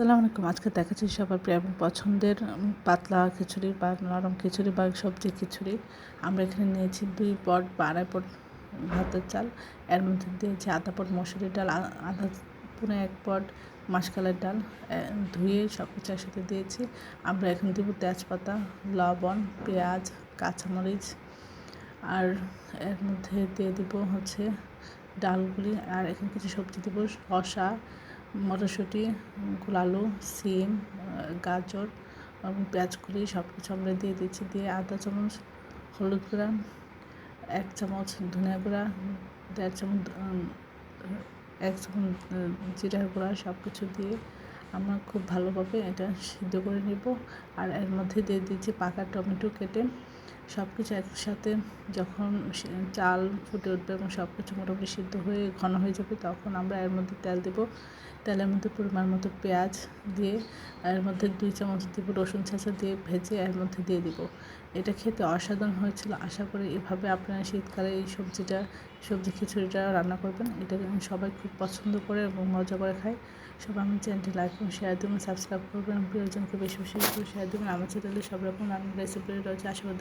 আসসালামু আলাইকুম। আজকে দেখাচ্ছি সবার প্রিয় এবং পছন্দের পাতলা খিচুড়ি বা নরম খিচুড়ি বা সবজি খিচুড়ি। আমরা এখানে নিয়েছি 2 পট বা 2.5 পট ভাতের চাল। এর মধ্যে দিয়েছি আধা পট মসুরির ডাল, আধা পৌনে 1 পট মাসকলাইয়ের ডাল ধুয়ে সব কিছু একসাথে দিয়েছি। আমরা এখন দেব তেজপাতা, লবণ, পেঁয়াজ, কাঁচামরিচ আর এর মধ্যে দিয়ে দিব ডালগুলি। আর এখানে কিছু সবজি দেব, শসা, মটরশুঁটি, আলু, সিম, গাজর এবং পেঁয়াজগুলি সব কিছু আমরা দিয়ে দিচ্ছি। দিয়ে আধা চামচ হলুদ গুঁড়া, 1 চামচ ধনিয়া গুঁড়া, 1.5 চামচ 1 চামচ জিরার গুঁড়া সব কিছু দিয়ে আমরা খুব ভালোভাবে এটা সিদ্ধ করে নেব। আর এর মধ্যে দিয়ে দিচ্ছি পাকা টমেটো কেটে। সব কিছু একসাথে যখন চাল ফুটে উঠবে এবং সব কিছু মোটামুটি সিদ্ধ হয়ে ঘন হয়ে যাবে, তখন আমরা এর মধ্যে তেল দেব। তেলের মধ্যে পরিমাণ মতো পেঁয়াজ দিয়ে এর মধ্যে 2 চামচ দেব রসুন ছেঁচা দিয়ে ভেজে এর মধ্যে দিয়ে দিব। এটা খেতে অসাধারণ হয়েছিল। আশা করি এভাবে আপনারা শীতকালে এই সবজি খিচুড়িটা রান্না করবেন। এটা সবাই খুব পছন্দ করে এবং মজা করে খায়। সবাই আমার চ্যানেলটি লাইক এবং শেয়ার দেবেন, সাবস্ক্রাইব করবেন, প্রিয়জনকে বেশি বেশি করে শেয়ার দেবেন। আমার চ্যানেলে সব রকম রান্নার রেসিপি রয়েছে, আশা করি